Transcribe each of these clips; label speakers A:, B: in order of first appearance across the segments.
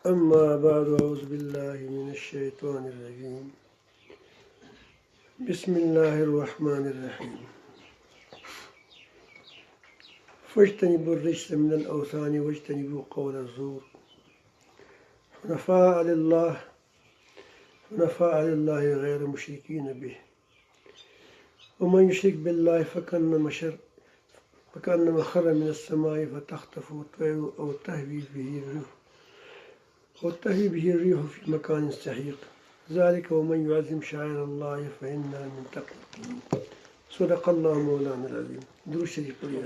A: أما بعد أعوذ بالله من الشيطان الرجيم بسم الله الرحمن الرحيم فاجتنبوا الرجس من الأوثان واجتنبوا قول الزور حنفاء لله غير مشركين به ومن يشرك بالله فكأنما خر من السماء فتخطفه الطير أو تهوي به الريح في مكان سحيق ذلك ومن يعظم شعائر الله فإنها من تقوى صدق الله مولانا العظيم. درود شریف پڑھیے.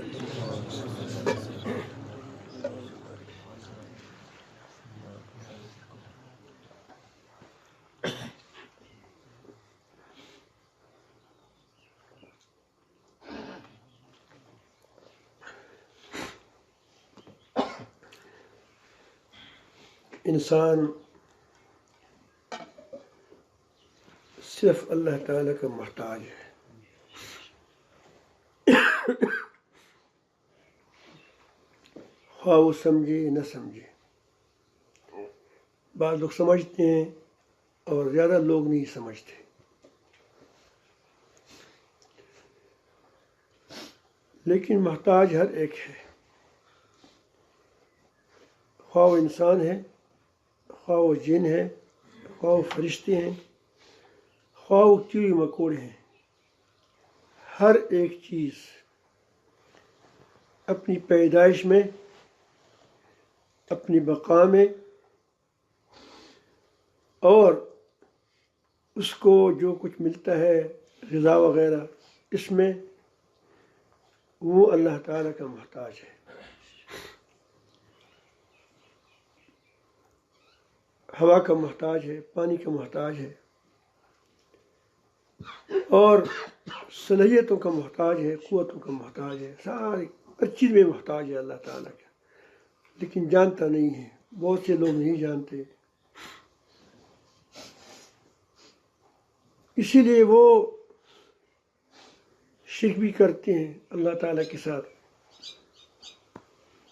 A: انسان صرف اللہ تعالیٰ کا محتاج ہے. خواہ وہ سمجھے نہ سمجھے. بعض لوگ سمجھتے ہیں اور زیادہ لوگ نہیں سمجھتے. لیکن محتاج ہر ایک ہے، خواہ وہ انسان ہے، خواہ وہ جن ہے، خواہ وہ فرشتے ہیں، خواہ وہ کیڑے مکوڑے ہیں. ہر ایک چیز اپنی پیدائش میں، اپنی بقا میں، اور اس کو جو کچھ ملتا ہے غذا وغیرہ، اس میں وہ اللہ تعالیٰ کا محتاج ہے. ہوا کا محتاج ہے، پانی کا محتاج ہے، اور صلاحیتوں کا محتاج ہے، قوتوں کا محتاج ہے. ساری ہر چیز میں محتاج ہے اللہ تعالیٰ کا، لیکن جانتا نہیں ہے. بہت سے لوگ نہیں جانتے، اسی لیے وہ شرک بھی کرتے ہیں اللہ تعالیٰ کے ساتھ.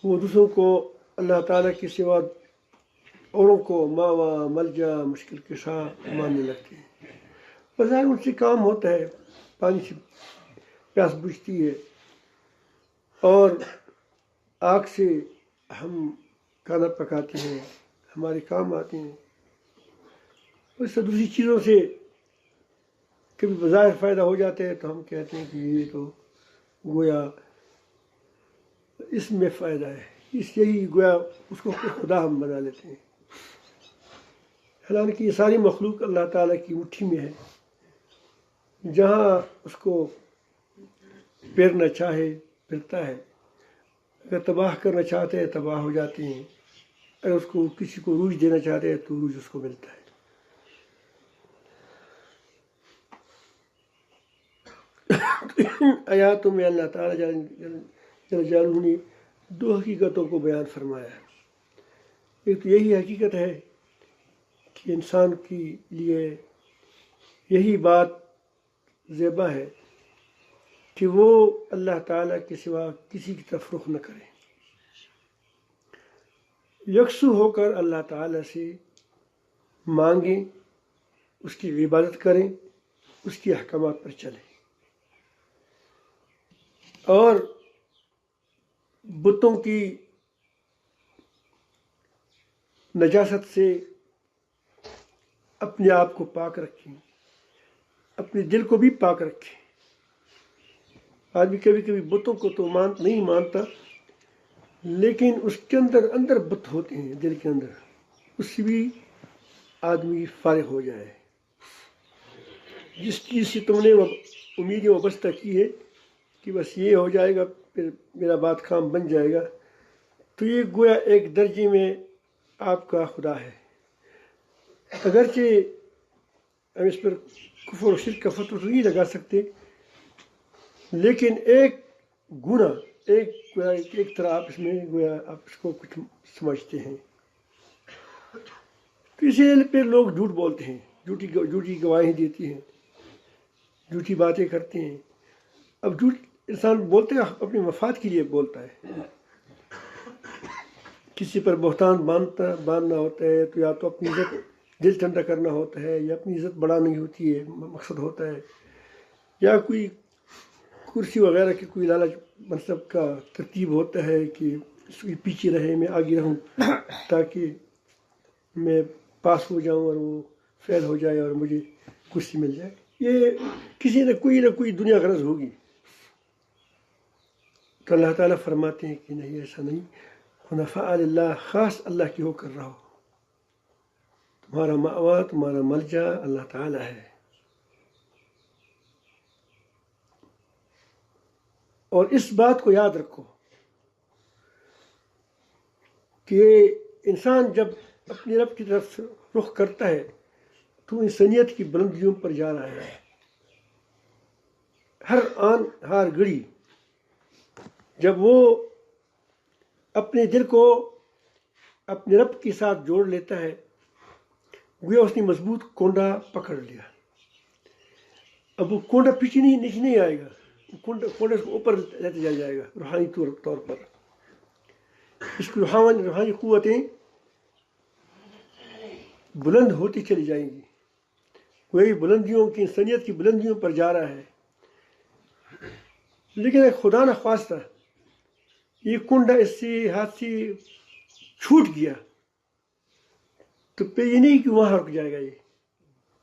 A: وہ دوسروں کو اللہ تعالیٰ کے سوا اوروں کو ماوا ملجا مشکل کشا ماننے لگتے ہیں. بظاہر ان سے کام ہوتا ہے، پانی سے پیاس بجھتی ہے، اور آگ سے ہم کھانا پکاتے ہیں، ہمارے کام آتے ہیں. اس سے دوسری چیزوں سے کبھی بظاہر فائدہ ہو جاتے ہیں تو ہم کہتے ہیں کہ یہ تو گویا اس میں فائدہ ہے، اس یہی گویا اس کو خدا ہم بنا لیتے ہیں. حالانکہ یہ ساری مخلوق اللہ تعالیٰ کی مٹھی میں ہے. جہاں اس کو پھرنا چاہے پھرتا ہے، اگر تباہ کرنا چاہتے ہیں تباہ ہو جاتے ہیں، اگر اس کو کسی کو عروج دینا چاہتے ہیں تو عروج اس کو ملتا ہے. آیاتوں میں اللہ تعالیٰ جل جلالہ نے دو حقیقتوں کو بیان فرمایا ہے. ایک تو یہی حقیقت ہے کہ انسان کے لیے یہی بات زیبا ہے کہ وہ اللہ تعالیٰ کے سوا کسی کی طرف رخ نہ کرے، یکسو ہو کر اللہ تعالیٰ سے مانگیں، اس کی عبادت کریں، اس کے احکامات پر چلیں، اور بتوں کی نجاست سے اپنے آپ کو پاک رکھیں، اپنے دل کو بھی پاک رکھیں. آدمی کبھی کبھی بتوں کو تو نہیں مانتا، لیکن اس کے اندر بت ہوتے ہیں دل کے اندر، اس سے بھی آدمی فارغ ہو جائے. جس چیز سے تم نے امیدیں وابستہ کی ہے کہ بس یہ ہو جائے گا پھر میرا بات کام بن جائے گا، تو یہ گویا ایک درجے میں آپ کا خدا ہے. اگرچہ ہم اس پر کفر و شرک کا فتویٰ تو نہیں لگا سکتے، لیکن ایک گناہ ایک طرح آپ اس میں گویا آپ اس کو کچھ سمجھتے ہیں. تو اسی لیے پھر لوگ جھوٹ بولتے ہیں، جھوٹی گواہیں دیتی ہیں، جھوٹی باتیں کرتے ہیں. اب جھوٹ انسان بولتے ہیں اپنے مفاد کے لیے بولتا ہے، کسی پر بہتان باندھنا ہوتا ہے تو یا تو اپنی عزت دل ٹھنڈا کرنا ہوتا ہے یا اپنی عزت بڑھانی ہوتی ہے، مقصد ہوتا ہے، یا کوئی کرسی وغیرہ کی کوئی لالچ منصب کا ترتیب ہوتا ہے کہ اس کے پیچھے رہے، میں آگے رہوں تاکہ میں پاس ہو جاؤں اور وہ فیل ہو جائے اور مجھے کرسی مل جائے. یہ کسی نہ کوئی دنیا غرض ہوگی. تو اللہ تعالیٰ فرماتے ہیں کہ نہیں، ایسا نہیں. حنفاء للہ، خاص اللہ کی ہو کر رہو. تمہارا مأوا، تمہارا ملجا اللہ تعالیٰ ہے. اور اس بات کو یاد رکھو کہ انسان جب اپنی رب کی طرف رخ کرتا ہے تو انسانیت کی بلندیوں پر جا رہا ہے. ہر آن ہر گھڑی جب وہ اپنے دل کو اپنے رب کے ساتھ جوڑ لیتا ہے، گویا اس نے مضبوط کونڈا پکڑ لیا. اب وہ کونڈا پیچھے نیچے نہیں آئے گا، کونڈے اس کو اوپر لیتے جائے گا روحانی طور پر. اس کی روحانی قوتیں بلند ہوتی چلی جائیں گی. وہی بلندیوں کی، انسانیت کی بلندیوں پر جا رہا ہے. لیکن ایک خدا نہ خواستہ یہ کنڈا اس سے ہاتھ سے چھوٹ گیا تو پھر یہ نہیں کہ وہاں رک جائے گا، یہ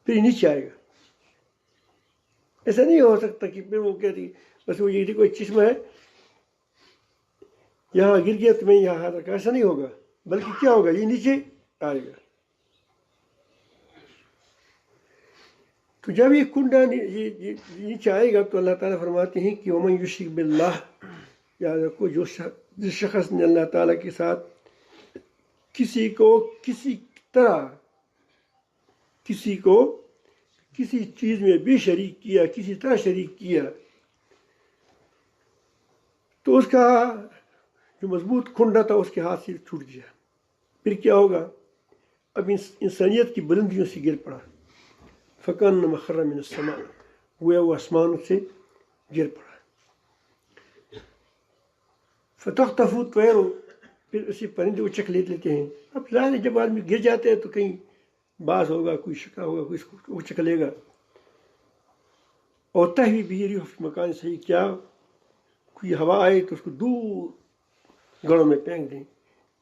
A: پھر نیچے آئے گا. ایسا نہیں ہو سکتا کہ پھر وہ کہتی بس وہ یہ کوئی چشمہ ہے یہاں گر گیا تو میں یہاں ہاتھ رکھا. ایسا نہیں ہوگا، بلکہ کیا ہوگا، یہ نیچے آئے گا. تو جب یہ کنڈا نیچے آئے گا تو اللہ تعالیٰ فرماتے ہیں کہ ومن یشرک باللہ، یاد رکھو جس شخص نے اللہ تعالیٰ کے ساتھ کسی کو کسی چیز میں بھی شریک کیا، کسی طرح شریک کیا، تو اس کا جو مضبوط کنڈا تھا اس کے ہاتھ سے چھوٹ گیا. پھر کیا ہوگا؟ اب انسانیت کی بلندیوں سے گر پڑا. فَكَأَنَّمَا خَرَّ مِنَ السَّمَاءِ، گویا وہ آسمان سے گر پڑا. فَتَخْطَفُهُ الطَّيْرُ، پھر اسی پرندے کو چکھ لیتے ہیں. اب ظاہر ہے جب آدمی گر جاتے ہیں تو کہیں باز ہوگا، کوئی شکا ہوگا، کوئی اس کو چکھ لے گا. اور تَهْوِي بِهِ الرِّيحُ فِي مَكَانٍ صحیح، کیا کوئی ہوا آئے تو اس کو دور گڑوں میں پھینک دیں،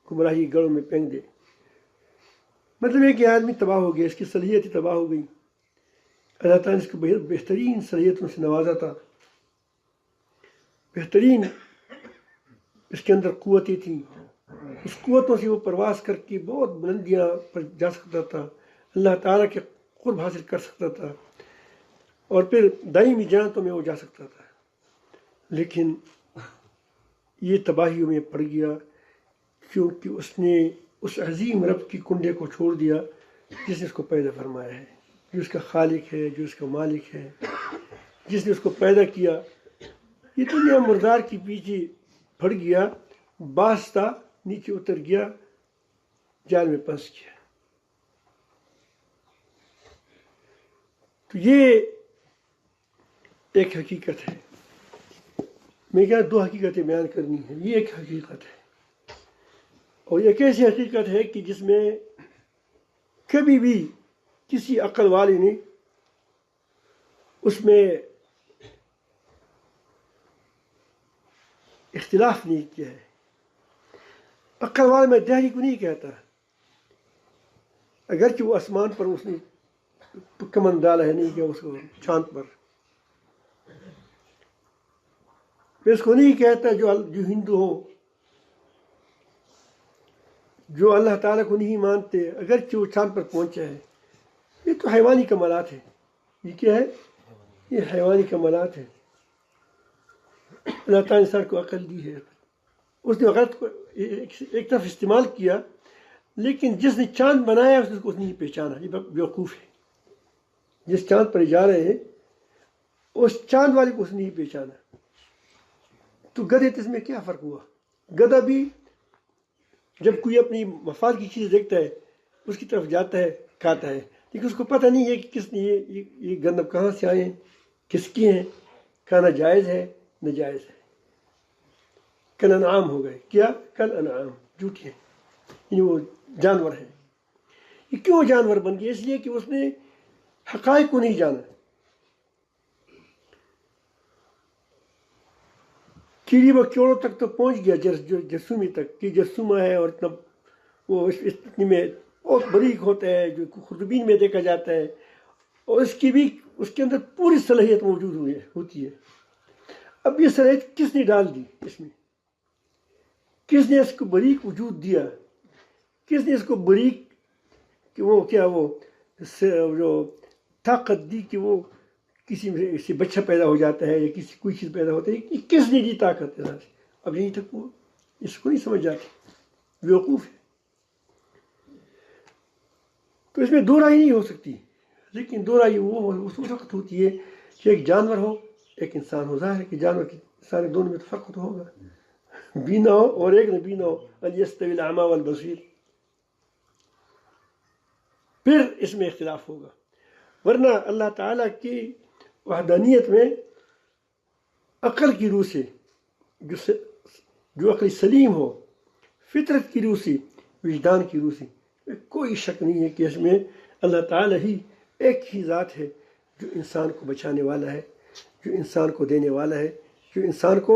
A: گمراہی گڑوں میں پھینک دیں. مطلب ہے کہ آدمی تباہ ہو گیا، اس کی صلاحیتیں تباہ ہو گئی. اللہ تعالیٰ نے اس کو بہترین صلاحیتوں سے نوازا تھا، بہترین اس کے اندر قوتیں تھیں. اس قوتوں سے وہ پرواز کر کے بہت بلندیاں پر جا سکتا تھا، اللہ تعالیٰ کے قرب حاصل کر سکتا تھا، اور پھر دائمی جنتوں میں وہ جا سکتا تھا. لیکن یہ تباہیوں میں پڑ گیا کیونکہ اس نے اس عظیم رب کی کنڈے کو چھوڑ دیا جس نے اس کو پیدا فرمایا ہے، جو اس کا خالق ہے، جو اس کا مالک ہے، جس نے اس کو پیدا کیا. یہ دنیا مردار کے پیچھے پھڑ گیا، باستا نیچے اتر گیا، جال میں پھنس گیا. تو یہ ایک حقیقت ہے. میں کیا دو حقیقتیں بیان کرنی ہیں. یہ ایک حقیقت ہے، اور ایک ایسی حقیقت ہے کہ جس میں کبھی بھی کسی عقل والے نے اس میں اختلاف نہیں کیا ہے. عقل والے میں دہری کو نہیں کہتا، اگرچہ وہ آسمان پر اس نے کمن ڈالا ہے، نہیں کیا اس کو چاند پر. میں اس کو نہیں کہتا جو ہندو ہو، جو اللہ تعالیٰ کو نہیں مانتے، اگرچہ وہ چاند پر پہنچا ہے. یہ تو حیوانی کمالات ہے. یہ کیا ہے؟ یہ حیوانی کمالات ہے. اللہ تعالیٰ نے انسان کو عقل دی ہے، اس نے غلط کو ایک طرف استعمال کیا، لیکن جس نے چاند بنایا اس نے اس کو نہیں پہچانا. یہ بیوقوف ہے. جس چاند پر جا رہے ہیں اس چاند والے کو اس نے نہیں پہچانا. تو گدھے اس میں کیا فرق ہوا؟ گدھا بھی جب کوئی اپنی مفاد کی چیز دیکھتا ہے اس کی طرف جاتا ہے، کھاتا ہے، لیکن اس کو پتہ نہیں ہے کہ کس نے یہ گندم کہاں سے آئے ہیں، کس کی ہیں، کھانا جائز ہے ناجائز ہے. کل انعام ہو گئے. کیا؟ کل انعام، جھوٹے ہیں. یعنی وہ جانور ہے. یہ کیوں جانور بن گیا؟ اس لیے کہ اس نے حقائق کو نہیں جانا. کیڑی مکوڑوں تک تو پہنچ گیا جرثومی تک کہ جرثومہ ہے اور اتنا وہ اتنی میں بہت باریک ہوتا ہے جو خوردبین میں دیکھا جاتا ہے اور اس کے اندر پوری صلاحیت موجود ہوتی ہے. اب یہ صلاحیت کس نے ڈال دی اس میں؟ کس نے اس کو باریک وجود دیا؟ کس نے اس کو باریک کہ وہ کیا وہ جو طاقت دی کہ وہ کسی سے بچہ پیدا ہو جاتا ہے یا کسی کوئی چیز پیدا ہوتا ہے؟ یہ کس نے دی طاقت؟ اب یہیں تک وہ اس کو نہیں سمجھ جاتے، بیوقوف ہے. تو اس میں دو رائے نہیں ہو سکتی، لیکن دو رائے وہ اس وقت ہوتی ہے کہ ایک جانور ہو ایک انسان ہو. ظاہر ہے کہ جانور کے انسان دونوں میں تو فرق تو ہوگا، بینا ہو اور ایک نہ بینا ہو. ان یستوی الاعمی والبصیر، پھر اس میں اختلاف ہوگا. ورنہ اللہ تعالیٰ کی وحدانیت میں عقل کی روح سے جو عقل سلیم ہو، فطرت کی روح سے، وجدان کی روح سے کوئی شک نہیں ہے کہ اس میں اللہ تعالیٰ ہی ایک ہی ذات ہے جو انسان کو بچانے والا ہے، جو انسان کو دینے والا ہے، جو انسان کو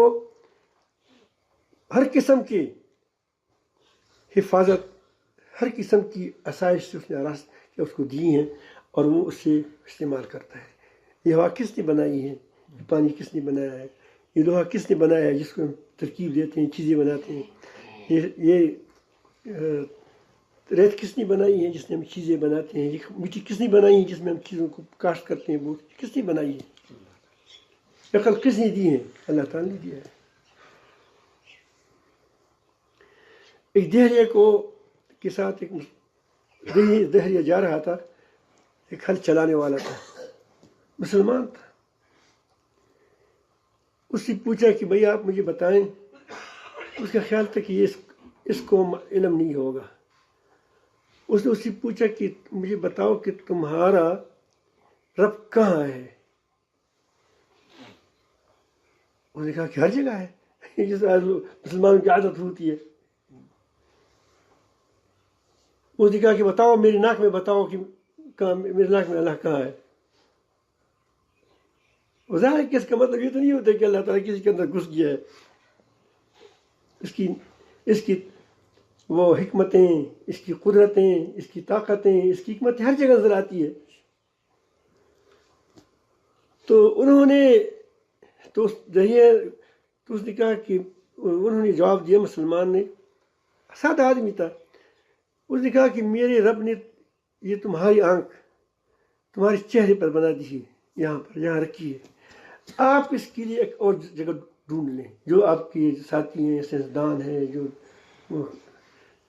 A: ہر قسم کی حفاظت، ہر قسم کی آسائش سے اس نے اس کو دی ہیں اور وہ اس سے استعمال کرتا ہے. یہ ہوا کس نے بنائی ہے؟ پانی کس نے بنایا ہے؟ یہ لوہا کس نے بنایا ہے جس کو ہم ترکیب دیتے ہیں، چیزیں بناتے ہیں؟ یہ ریت کس نے بنائی ہے جس نے ہم چیزیں بناتے ہیں؟ یہ مٹی کس نے بنائی ہے جس میں ہم چیزوں کو کاشت کرتے ہیں؟ بوٹ کس نے بنائی ہے؟ عقل کس نے دی ہے؟ اللہ تعالیٰ نے دیا ہے. ایک دہریے کے ساتھ ایک دہریہ جا رہا تھا، ایک ہل چلانے والا تھا، مسلمان تھا. اس سے پوچھا کہ بھئی آپ مجھے بتائیں. اس کا خیال تھا کہ اس کو علم نہیں ہوگا. اس نے اس سے پوچھا کہ مجھے بتاؤ کہ تمہارا رب کہاں ہے؟ اس نے کہا کہ ہر جگہ ہے، جس مسلمان کی عادت ہوتی ہے. اس نے کہا کہ بتاؤ میری ناک میں بتاؤ کہ میری ناک میں اللہ کہاں ہے. ظاہر ہے کہ اس کا مطلب یہ تو نہیں ہوتا کہ اللہ تعالیٰ کسی کے اندر گھس گیا ہے. اس کی وہ حکمتیں، اس کی قدرتیں، اس کی طاقتیں، اس کی حکمتیں ہر جگہ نظر آتی ہے. تو انہوں نے اس نے کہا کہ انہوں نے جواب دیا، مسلمان نے، سادہ آدمی تھا. اس نے کہا کہ میرے رب نے یہ تمہاری آنکھ تمہارے چہرے پر بنا دی ہے، یہاں رکھی ہے. آپ اس کے لیے ایک اور جگہ ڈھونڈ لیں. جو آپ کے ساتھی ہیں، سائنسدان ہیں، جو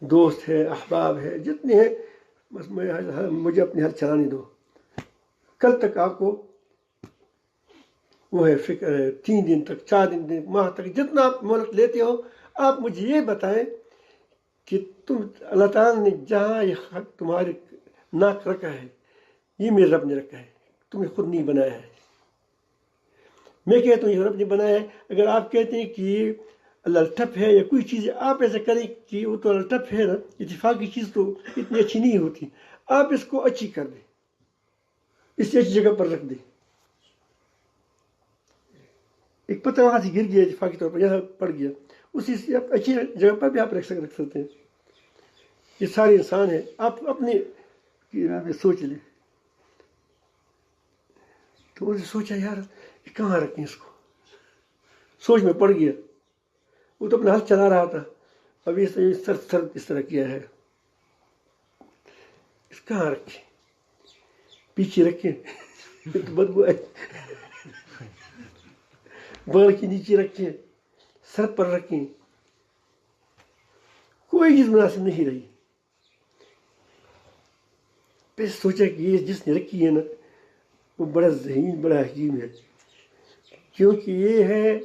A: دوست ہے، احباب ہے، جتنے ہیں، بس مجھے اپنے ہاتھ چلانے دو. کل تک آپ کو وہ ہے فکر ہے، 3 دن تک، 4 دن تک، ماہ تک، جتنا آپ مہلت لیتے ہو، آپ مجھے یہ بتائیں کہ اللہ تعالیٰ نے جہاں یہ تمہارے ناک رکھا ہے، یہ میرے رب نے رکھا ہے، تمہیں خود نہیں بنایا ہے. میں کہتا ہوں یہ رب نے بنایا ہے. اگر آپ کہتے ہیں کہ یہ اللہ ٹھپ ہے یا کوئی چیز ہے، آپ ایسا کریں کہ وہ تو اللہ ٹھپ ہے نا، اتفاقی چیز تو اتنی اچھی نہیں ہوتی، آپ اس کو اچھی کر دیں، اس سے اچھی جگہ پر رکھ دیں. ایک پتہ وہاں سے گر گیا اتفاقی طور پر، یہاں پڑ گیا، اسی سے آپ اچھی جگہ پر بھی آپ رکھ سکتے ہیں. یہ سارے انسان ہیں، آپ اپنے سوچ لیں. تو انہوں نے سوچا یار یہ کہاں رکھیں اس کو، سوچ میں پڑ گیا. وہ تو اپنا ہاتھ چلا رہا تھا، اب یہ سر اس طرح کیا ہے، اس کہاں رکھیں؟ پیچھے رکھیں تو بدبو آئے، بال کے نیچے رکھیں، سر پر رکھیں، کوئی چیز مناسب نہیں رہی. پھر سوچا کہ یہ جس نے رکھی ہے نا وہ بڑا ذہین، بڑا حکیم ہے، کیونکہ یہ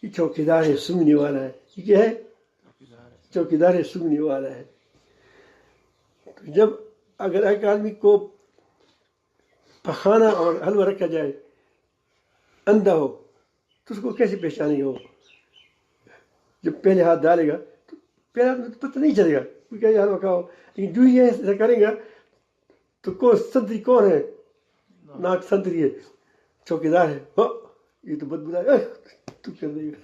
A: چوکیدار ہے، سونگنے والا ہے. یہ کیا ہے؟ چوکیدار ہے، سونگنے والا ہے. تو جب اگر ایک آدمی کو پخانا اور حلوہ رکھا جائے، اندھا ہو، تو اس کو کیسے پہچانے گا؟ وہ جب پہلے ہاتھ ڈالے گا تو پہلا تو پتہ نہیں چلے گا کوئی کہے یار بکاؤ، لیکن جو ہی ایسا کرے گا تو کون سنتری کون ہے، ناک سنتری ہے، چوکیدار ہے، یہ تو بدبودار ہے، تو کر دے گا،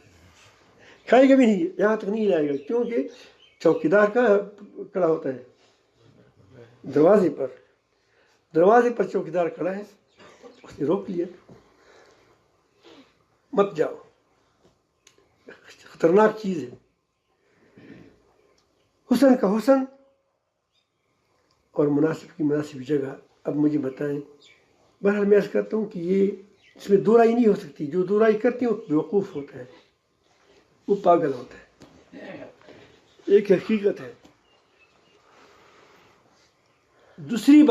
A: کھائے گا بھی نہیں، یہاں تک نہیں لائے گا، کیونکہ چوکیدار کہاں کھڑا ہوتا ہے؟ دروازے پر چوکیدار کھڑا ہے، اس نے روک لیا، مت جاؤ، خطرناک چیز ہے۔ حسن کا حسن اور مناسب کی مناسب جگہ۔ اب مجھے بتائیں، بہرحال میں عرض کرتا ہوں کہ یہ اس میں دو رائے نہیں ہو سکتی، جو دو رائے کرتے ہیں وہ بیوقوف ہوتا ہے، وہ پاگل ہوتا ہے، ایک حقیقت ہے۔ دوسری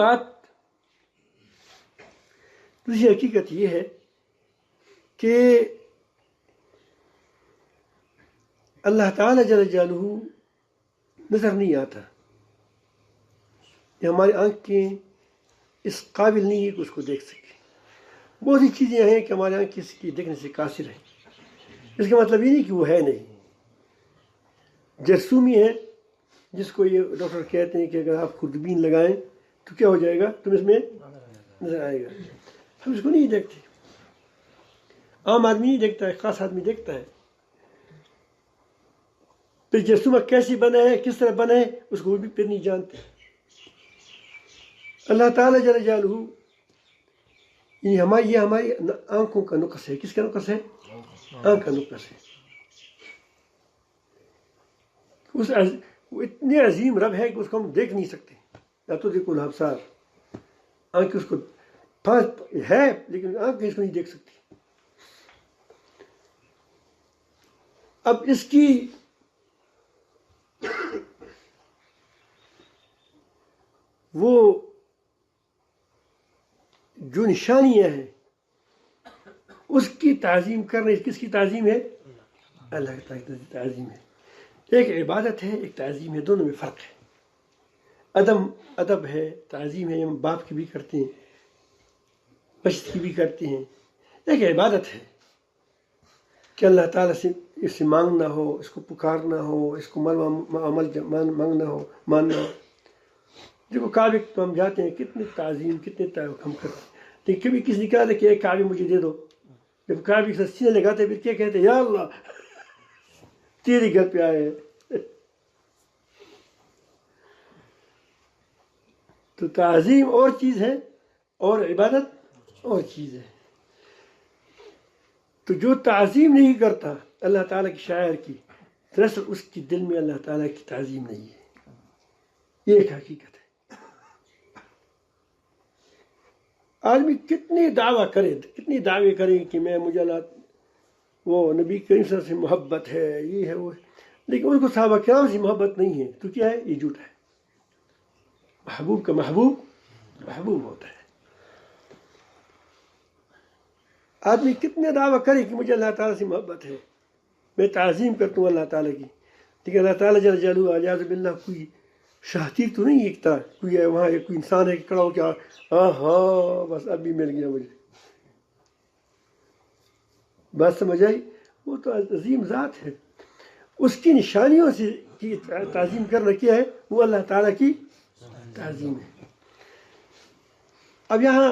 A: حقیقت یہ ہے کہ اللہ تعالیٰ جل جلالہ نظر نہیں آتا، یہ ہماری آنکھیں اس قابل نہیں ہے کہ اس کو دیکھ سکیں۔ بہت سی چیزیں ہیں کہ ہماری آنکھ کسی کی دیکھنے سے قاصر ہے، اس کا مطلب یہ نہیں کہ وہ ہے نہیں۔ جرثومی ہے جس کو یہ ڈاکٹر کہتے ہیں کہ اگر آپ خوردبین لگائیں تو کیا ہو جائے گا، تم اس میں نظر آئے گا، ہم اس کو نہیں دیکھتے، عام آدمی نہیں دیکھتا ہے، خاص آدمی دیکھتا ہے۔ پھر جرثومہ کیسی بنا ہے، کس طرح بنا ہے، اس کو وہ بھی پھر نہیں جانتے۔ اللہ تعالیٰ جل جلالہ یہ ہماری آنکھوں کا نقص ہے۔ کس کا نقص ہے؟ آنکھ کا نقص ہے۔ وہ اتنے عظیم رب ہے کہ اس کو ہم دیکھ نہیں سکتے، یا تو دیکھو الابصار، آنکھ اس کو ہے لیکن آنکھ اس کو نہیں دیکھ سکتی۔ اب اس کی وہ جو نشانیاں ہیں اس کی تعظیم کرنے، کس کی تعظیم ہے؟ اللہ تعالیٰ کی تعظیم ہے۔ ایک عبادت ہے، ایک تعظیم ہے، دونوں میں فرق ہے۔ ادب ہے، تعظیم ہے، ہم باپ کی بھی کرتے ہیں، بچت کی بھی کرتے ہیں۔ ایک عبادت ہے کہ اللہ تعالیٰ سے اس سے مانگنا ہو، اس کو پکارنا ہو، اس کو عمل مانگنا ہو، ماننا ہو۔ دیکھو کعبے پہ ہم جاتے ہیں، کتنے تعظیم، کتنے ہم کرتے ہیں، لیکن کبھی کسی نے کہا تھا کہ ایک کعبے مجھے دے دو، جب کعبے کے ساتھ سینے لگاتے پھر کیا کہتے ہیں؟ یا اللہ تیرے گھر پہ آئے ہیں۔ تو تعظیم اور چیز ہے اور عبادت اور چیز ہے۔ تو جو تعظیم نہیں کرتا اللہ تعالیٰ کی شاعر کی، دراصل اس کی دل میں اللہ تعالیٰ کی تعظیم نہیں ہے، یہ ایک حقیقت ہے۔ آدمی کتنے دعویٰ کرے کہ مجھے اللہ وہ نبی کریم صلی اللہ علیہ وسلم سے محبت ہے، یہ ہے وہ ہے، لیکن ان کو صحابہ کرام سے محبت نہیں ہے، تو کیا ہے؟ یہ جھوٹ ہے۔ محبوب کا محبوب ہوتا ہے۔ آدمی کتنے دعویٰ کرے کہ مجھے اللہ تعالیٰ سے محبت ہے، میں تعظیم کرتا ہوں اللہ تعالیٰ کی، لیکن اللہ تعالیٰ جل جلالہ اعوذ باللہ کوئی شاہتیر تو نہیں، ایک طرح کوئی ہے وہاں، کوئی انسان ہے کہ کھڑا ہو کیا بس اب بھی مل گیا مجھے، بات سمجھ آئی؟ وہ تو عظیم ذات ہے، اس کی نشانیوں سے کی تعظیم کرنا کیا ہے؟ وہ اللہ تعالیٰ کی تعظیم ہے۔ اب یہاں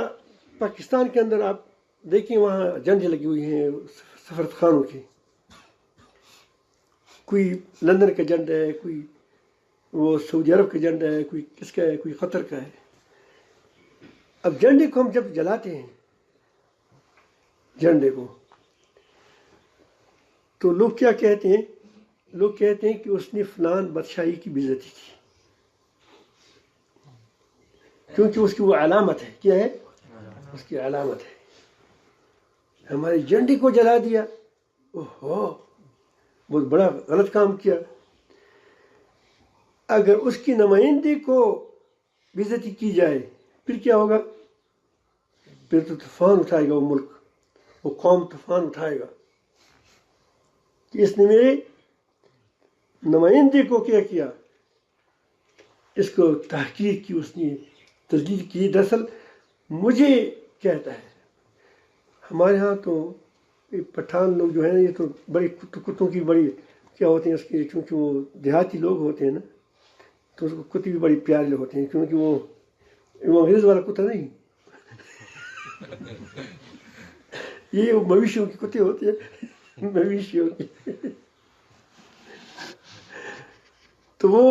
A: پاکستان کے اندر آپ دیکھیں، وہاں جھنڈے لگی ہوئی ہیں سفارت خانوں کے، کوئی لندن کا جھنڈا ہے، کوئی وہ سعودی عرب کا جھنڈا ہے، کوئی کس کا ہے، کوئی قطر کا ہے۔ اب جھنڈے کو ہم جب جلاتے ہیں، جھنڈے کو، تو لوگ کیا کہتے ہیں؟ لوگ کہتے ہیں کہ اس نے فلان بادشاہی کی بے عزتی کی، کیونکہ اس کی وہ علامت ہے۔ کیا ہے؟ اس کی علامت ہے۔ ہمارے جھنڈے کو جلا دیا، اوہو بہت بڑا غلط کام کیا۔ اگر اس کی نمائندے کو بے عزتی کی جائے پھر کیا ہوگا؟ پھر تو طوفان اٹھائے گا وہ ملک، وہ قوم طوفان اٹھائے گا کہ اس نے میرے نمائندے کو کیا کیا، اس کو تحقیر کی، اس نے تذلیل کی۔ دراصل مجھے کہتا ہے، ہمارے ہاں تو پٹھان لوگ جو ہیں یہ تو بڑی کتوں کی بڑی کیا ہوتے ہیں اس کے، چونکہ وہ دیہاتی لوگ ہوتے ہیں نا، تو اس کو کتے بھی بڑی پیارے ہوتے ہیں، کیونکہ وہ انگریز والا کتا نہیں، یہ وہ مویشیوں کے کتے ہوتے ہیں، مویشیوں کے. تو وہ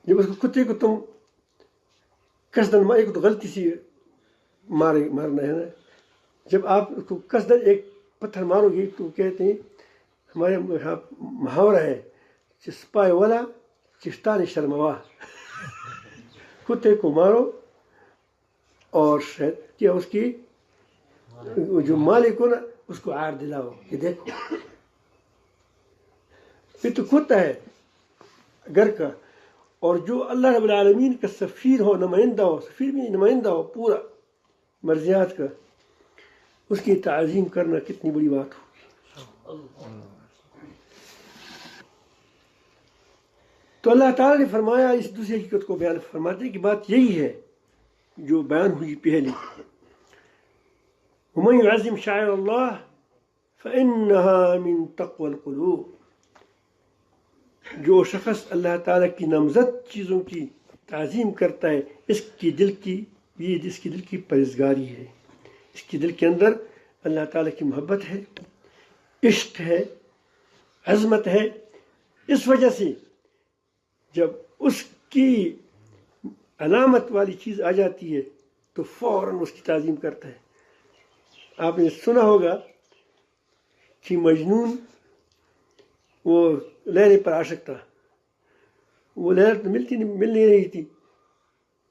A: جب اس کو کتے کو تم قصدن ایک تو غلطی سی مارنا ہے نا، جب آپ اس کو قصدن ایک پتھر مارو گے تو کہتے ہیں ہمارے یہاں محاورہ ہے چسپائے والا چشتان شرموا، کتے کو مارو اور شاید کیا اس کی جو مالک ہو نا اس کو عار دلاؤ کہ دیکھو یہ تو کتا ہے گھر کا، اور جو اللہ رب العالمین کا سفیر ہو، نمائندہ ہو، سفیر بھی نمائندہ ہو پورا مرضیات کا، اس کی تعظیم کرنا کتنی بڑی بات ہوگی. تو اللہ تعالیٰ نے فرمایا اس دوسری حقیقت کو بیان فرماتے کہ بات یہی ہے جو بیان ہوئی پہلے، وَمَن يُعَظِّمْ شَعَائِرَ اللَّهِ فَإِنَّهَا مِن تَقْوَى الْقُلُوبِ، جو شخص اللہ تعالیٰ کی نامزد چیزوں کی تعظیم کرتا ہے اس کی دل کی پرہیزگاری ہے، اس کے دل کے اندر اللہ تعالیٰ کی محبت ہے، عشق ہے، عظمت ہے. اس وجہ سے جب اس کی علامت والی چیز آ جاتی ہے تو فوراً اس کی تعظیم کرتا ہے. آپ نے سنا ہوگا کہ مجنون وہ لیلے پر عاشق تھا، وہ لیلہ تو مل نہیں رہی تھی،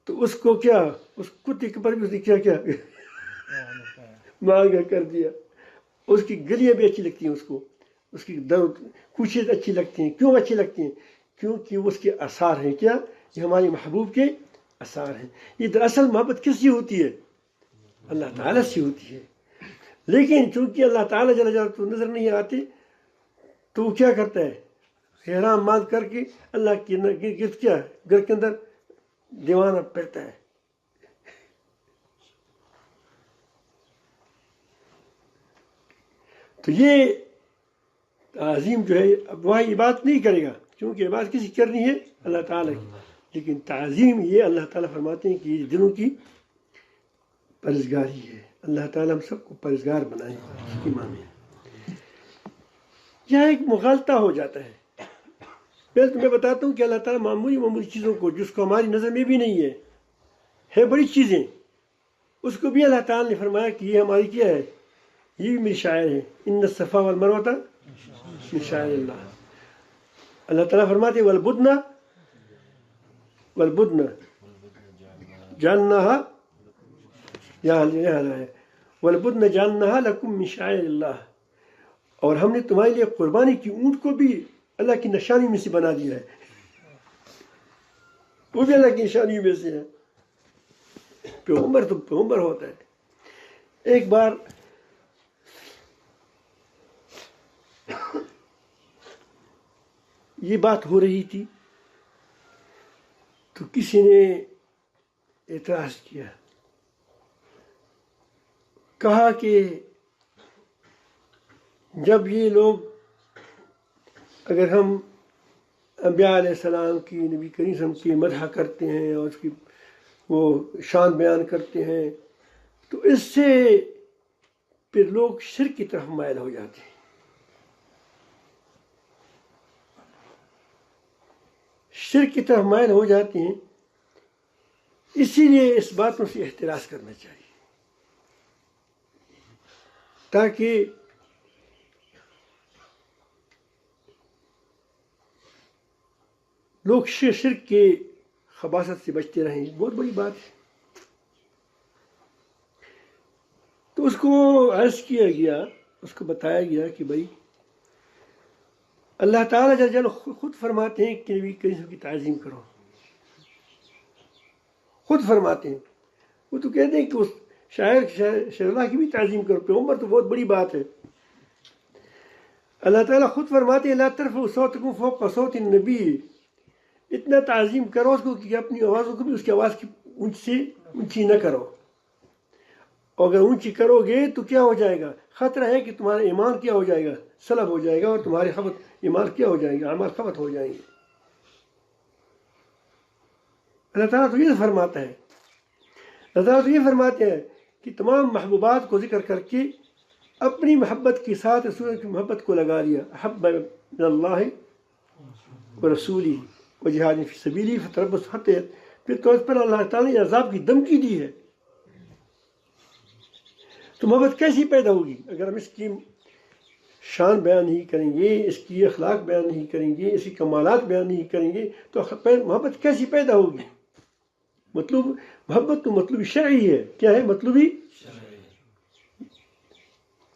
A: تو اس کو کیا اس کتے کے پر بھی اس نے کیا مانگا کر دیا. اس کی گلیاں بھی اچھی لگتی ہیں اس کو، اس کی کوچے اچھی لگتی ہیں. کیوں اچھی لگتی ہیں؟ کیونکہ وہ اس کے آثار ہیں. کیا یہ ہمارے محبوب کے آثار ہیں. یہ دراصل محبت کس سے ہوتی ہے؟ اللہ تعالیٰ سے ہوتی ہے. لیکن چونکہ اللہ تعالیٰ جل جلالہ نظر نہیں آتے تو وہ کیا کرتا ہے؟ احرام باندھ کر کے اللہ کی گرد کیا گھر کے اندر دیوانہ پھرتا ہے. تو یہ تعظیم جو ہے اب وہاں عبادت نہیں کرے گا، کیونکہ عبادت کسی کرنی ہے اللہ تعالیٰ کی، لیکن تعظیم یہ اللہ تعالیٰ فرماتے ہیں کہ یہ دلوں کی پرہیزگاری ہے. اللہ تعالیٰ ہم سب کو پرہیزگار بنائے ایمان میں. یہاں ایک مغالطہ ہو جاتا ہے. پہلے تو میں بتاتا ہوں کہ اللہ تعالیٰ معمولی چیزوں کو جس کو ہماری نظر میں بھی نہیں ہے بڑی چیزیں، اس کو بھی اللہ تعالیٰ نے فرمایا کہ یہ ہماری کیا ہے، یہ بھی میری شاعر ہے. ان الصفا والمروہ من شعائر اللہ. اللہ تعالیٰ فرماتے والبدن جعلناها والبدن جعلناها لکم من شعائر اللہ، اور ہم نے تمہارے لیے قربانی کی اونٹ کو بھی اللہ کی نشانی میں سے بنا دیا ہے، وہ بھی اللہ کی نشانی میں سے ہے. پیغمبر تو پیغمبر ہوتا ہے. ایک بار یہ بات ہو رہی تھی تو کسی نے اعتراض کیا، کہا کہ جب یہ لوگ اگر ہم انبیاء علیہ السلام کی، نبی کریم صلی اللہ علیہ وسلم کی مدح کرتے ہیں اور اس کی وہ شان بیان کرتے ہیں تو اس سے پھر لوگ شرک کی طرف مائل ہو جاتے ہیں. شرک کی طرف مائل ہو جاتے ہیں، اسی لیے اس باتوں سے احتراز کرنا چاہیے تاکہ لوگ شرک کے خباثت سے بچتے رہیں. بہت بڑی بات ہے. تو اس کو عرض کیا گیا، اس کو بتایا گیا کہ بھائی اللہ تعالیٰ جل جلالہ خود فرماتے ہیں کہ نبی کریم کی تعظیم کرو، خود فرماتے ہیں. وہ تو کہتے ہیں کہ اس شاعر اللہ کی بھی تعظیم کرو. پیغمبر تو بہت بڑی بات ہے. اللہ تعالیٰ خود فرماتے ہیں لا ترفعوا صوتکم فوق صوت النبی، اتنا تعظیم کرو اس کو کہ اپنی آوازوں کو بھی اس کی آواز کی اونچی نہ کرو. اور اگر اونچی کرو گے تو کیا ہو جائے گا؟ خطرہ ہے کہ تمہارا ایمان کیا ہو جائے گا؟ سلب ہو جائے گا، اور تمہارے ایمان کیا ہو جائیں گے؟ اعمال خبت ہو جائیں گے۔ اللہ تعالیٰ تو یہ فرماتا ہے، اللہ تعالیٰ تو یہ فرماتے ہیں کہ تمام محبوبات کو ذکر کر کے اپنی محبت کے ساتھ رسول کی محبت کو لگا لیا۔ احب من اللہ و رسولی و جہاد فی سبیلی فتربصوا حتی، پھر تو اس پر اللہ تعالیٰ نے عذاب کی دھمکی دی ہے۔ تو محبت کیسی پیدا ہوگی اگر ہم اس کی شان بیان نہیں کریں گے، اس کی اخلاق بیان نہیں کریں گے، اس کی کمالات بیان نہیں کریں گے تو محبت کیسی پیدا ہوگی؟ محبت تو مطلوب شرعی ہے۔ کیا ہے مطلوبی؟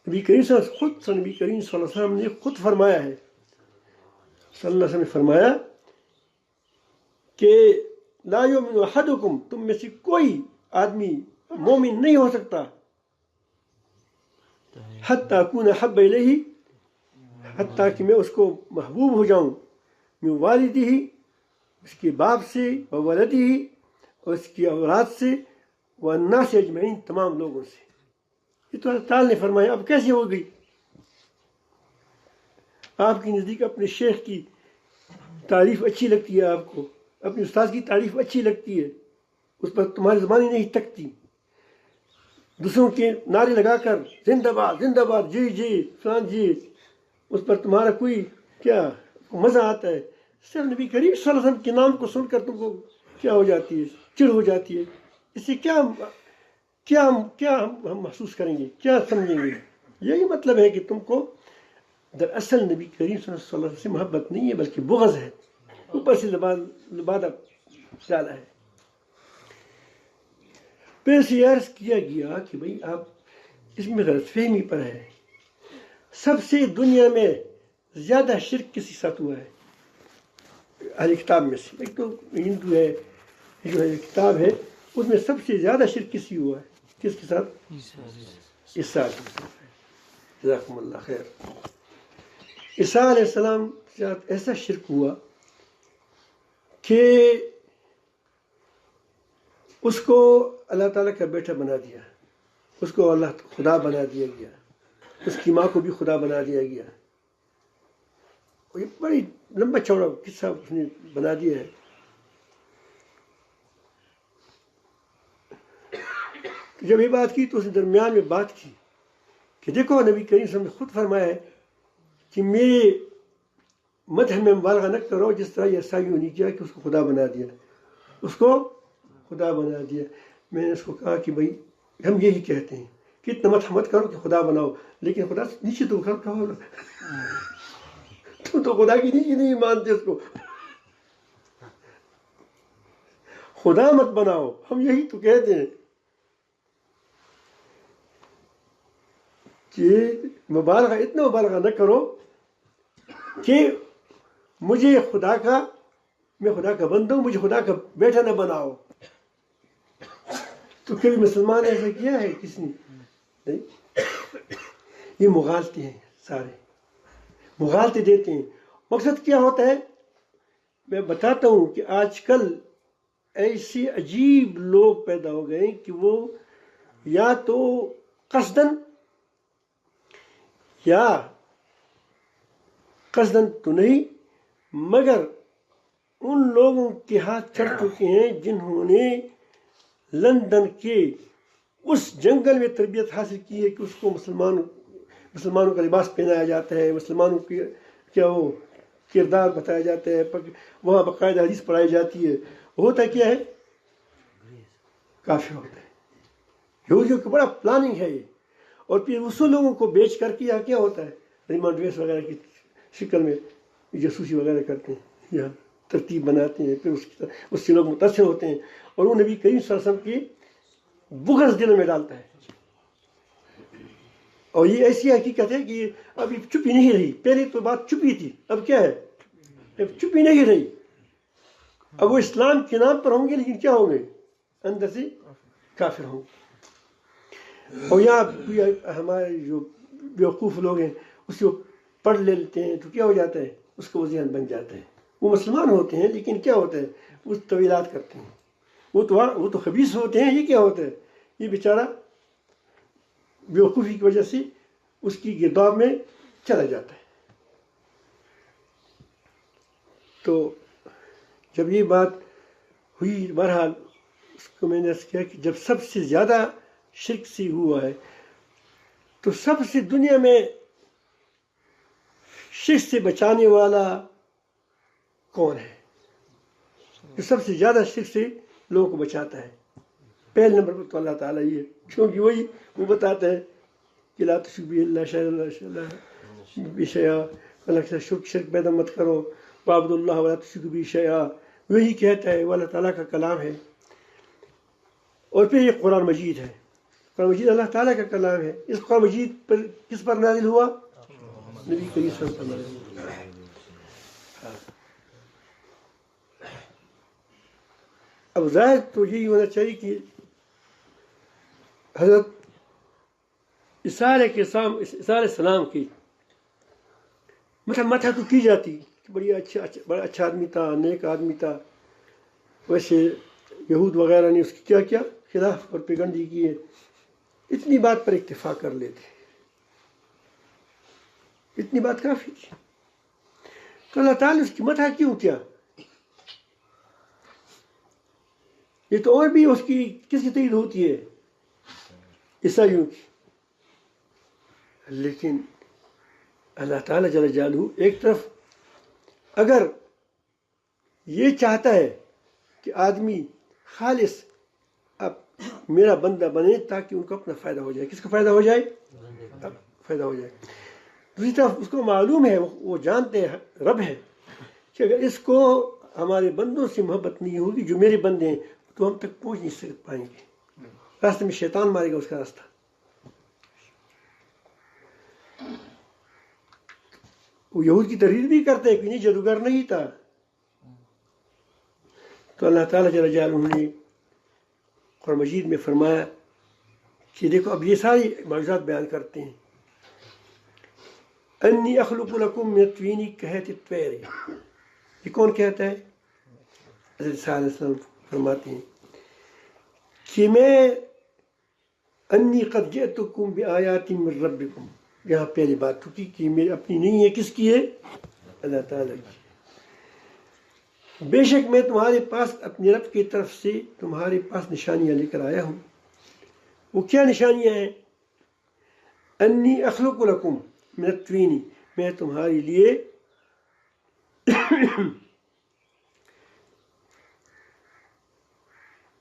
A: نبی کریم صلی اللہ علیہ وسلم نے خود فرمایا ہے، صلی اللہ علیہ وسلم نے فرمایا کہ لا یؤمن احدکم، تم میں سے کوئی آدمی مومن نہیں ہو سکتا حتی اکون احب الیہ، حتیٰ کہ میں اس کو محبوب ہو جاؤں، من والدہ، اس کے باپ سے، وولدہ، اور اس کی اولاد سے، والناس اجمعین، تمام لوگوں سے۔ یہ تو اللہ تعالیٰ نے فرمایا۔ اب کیسے ہو گئی؟ آپ کی نزدیک اپنے شیخ کی تعریف اچھی لگتی ہے، آپ کو اپنے استاد کی تعریف اچھی لگتی ہے، اس پر تمہاری زبان ہی نہیں تکتی، دوسروں کے نعرے لگا کر زندہ باد زندہ باد، جی جی فلان جی، اس پر تمہارا کوئی کیا مزہ آتا ہے؟ صرف نبی کریم صلی اللہ علیہ وسلم کے نام کو سن کر تم کو کیا ہو جاتی ہے؟ چڑ ہو جاتی ہے۔ اس سے کیا ہم محسوس کریں گے، کیا سمجھیں گے؟ یہی مطلب ہے کہ تم کو دراصل نبی کریم صلی اللہ علیہ وسلم سے محبت نہیں ہے بلکہ بغض ہے، اوپر سے لبادہ ڈالا ہے۔ پھر سے عرض کیا گیا کہ بھئی آپ اس میں غلط فہمی پر ہے۔ سب سے دنیا میں زیادہ شرک کس کے ساتھ ہوا ہے؟ اہل کتاب میں سے، ایک تو ہندو ہے، جو ہے کتاب ہے، اس میں سب سے زیادہ شرک کس کی ہوا ہے؟ کس کے ساتھ؟ عیسیٰ کے ساتھ۔ جزاکم اللہ خیر۔ عیسیٰ علیہ السلام کے ساتھ ایسا شرک ہوا کہ اس کو اللہ تعالیٰ کا بیٹا بنا دیا، اس کو اللہ خدا بنا دیا گیا، اس کی ماں کو بھی خدا بنا دیا گیا۔ یہ بڑی لمبا چوڑا قصہ اس نے بنا دیا ہے۔ جب یہ بات کی تو اس نے درمیان میں بات کی کہ دیکھو نبی کریم صلی اللہ علیہ وسلم نے خود فرمایا ہے کہ میرے مدح میں مبالغہ نہ کرو، جس طرح یہ عیسائیوں نے کیا کہ اس کو خدا بنا دیا، اس کو خدا بنا دیا۔ میں نے اس کو کہا کہ بھائی ہم یہی کہتے ہیں کہ اتنا مت کرو کہ خدا بناؤ، لیکن خدا نیچے تو کہو، تم تو خدا کی نیچے نہیں مانتے، اس کو خدا مت بناؤ، ہم یہی تو کہتے ہیں کہ اتنا مبالغہ نہ کرو کہ میں خدا کا بندہ ہوں، مجھے خدا کا بیٹا نہ بناؤ۔ تو کبھی مسلمان ایسا کیا ہے کس نے؟ نہیں۔ یہ مغالطے ہیں، سارے مغالطے دیتے ہیں۔ مقصد کیا ہوتا ہے؟ میں بتاتا ہوں کہ آج کل ایسے عجیب لوگ پیدا ہو گئے کہ وہ یا تو قصدن تو نہیں، مگر ان لوگوں کے ہاتھ چڑھ چکے ہیں جنہوں نے لندن کے اس جنگل میں تربیت حاصل کی ہے کہ اس کو مسلمانوں کا لباس پہنایا جاتا ہے، مسلمانوں کی کیا وہ کردار بتایا جاتا ہے، وہاں باقاعدہ حدیث پڑھائی جاتی ہے۔ ہوتا کیا ہے؟ کافر ہوتا ہے۔ یہودیوں کی بڑا پلاننگ ہے یہ، اور پھر اسی لوگوں کو بیچ کر کے یہاں کیا ہوتا ہے؟ ریمان ڈریس وغیرہ کی شکل میں جاسوسی وغیرہ کرتے ہیں، یہاں ترتیب بناتے ہیں، پھر اس سے لوگ متاثر ہوتے ہیں، اور وہ نبی کریم صلی اللہ علیہ وسلم کی بغض دل میں ڈالتا ہے۔ اور یہ ایسی حقیقت ہے کہ اب یہ چپی نہیں رہی۔ پہلے تو بات چپی تھی، اب کیا ہے؟ اب چپی نہیں رہی۔ اب وہ اسلام کے نام پر ہوں گے لیکن کیا ہوں گے؟ اندر سے کافر ہوں گے۔ اور یہاں ہمارے جو بیوقوف لوگ ہیں اس کو پڑھ لیتے ہیں تو کیا ہو جاتا ہے؟ اس کا وہ ذہن بن جاتا ہے۔ وہ مسلمان ہوتے ہیں لیکن کیا ہوتا ہے؟ وہ طویلات کرتے ہیں، وہ تو خبیث ہوتے ہیں۔ یہ کیا ہوتا ہے؟ یہ بیچارہ بیوقوفی کی وجہ سے اس کی گرداب میں چلا جاتا ہے. تو جب یہ بات ہوئی بہرحال اس کو میں نے عرض کیا کہ جب سب سے زیادہ شرک سی ہوا ہے تو سب سے دنیا میں شرک سے بچانے والا کون ہے جو سب سے زیادہ شرک سے لوگوں کو بچاتا ہے؟ پہلے نمبر پر تو اللہ تعالیٰ ہی ہے، کیونکہ وہ بتاتا ہے کہ لا تشرکوا به الا شیئا، اللہ کے ساتھ شرک پیدا مت کرو، واعبدوا اللہ ولا تشرکوا به شیئا، وہی کہتا ہے، وہ اللہ تعالیٰ کا کلام ہے. اور پھر یہ قرآن مجید ہے، قرآن مجید اللہ تعالیٰ کا کلام ہے. اس قرآن مجید پر کس پر نازل ہوا؟ نبی کریم صلی اللہ علیہ وسلم. اب ظاہر تو یہی ہونا چاہیے کہ حضرت عیسیٰ علیہ السلام کی مدح تو کی جاتی کہ بڑا اچھا آدمی تھا، نیک آدمی تھا. ویسے یہود وغیرہ نے اس کی کیا کیا خلاف اور پیگنڈی کی ہے. اتنی بات پر اکتفا کر لیتے، اتنی بات کافی تھی. تو اللہ تعالیٰ نے اس کی مدح کیوں کیا؟ یہ تو اور بھی اس کی کس کی تائید ہوتی ہے؟ عیسائیوں کی. لیکن اللہ تعالیٰ جل جلالہ ایک طرف اگر یہ چاہتا ہے کہ آدمی خالص اب میرا بندہ بنے تاکہ ان کو اپنا فائدہ ہو جائے. کس کا فائدہ ہو جائے؟ فائدہ ہو جائے. دوسری طرف اس کو معلوم ہے، وہ جانتے ہیں، رب ہے، کہ اگر اس کو ہمارے بندوں سے محبت نہیں ہوگی جو میرے بندے ہیں تو ہم تک پہنچ نہیں پائیں گے. راستے میں شیطان مارے گا اس کا راستہ. وہ یہود کی تردید بھی کرتے ہیں کہ نہیں جادوگر نہیں تھا. تو اللہ تعالیٰ جل جلالہ نے قرآن مجید میں فرمایا کہ دیکھو اب یہ ساری معجزات بیان کرتے ہیں. انی اخلق لکم من الطین کہیۃ الطیر. یہ کون کہتا ہے؟ حضرت عیسیٰ علیہ السلام فرماتے ہیں کہ میں انی قد جئتکم بآیات من ربکم. یہاں پہلی بات ہوتی کہ میری اپنی نہیں ہے، کس کی ہے؟ اللہ تعالیٰ کی. بے شک میں تمہارے پاس اپنے رب کی طرف سے تمہارے پاس نشانیاں لے کر آیا ہوں. وہ کیا نشانیاں ہیں؟ انی اخلق لکم من الطین، میں تمہارے لیے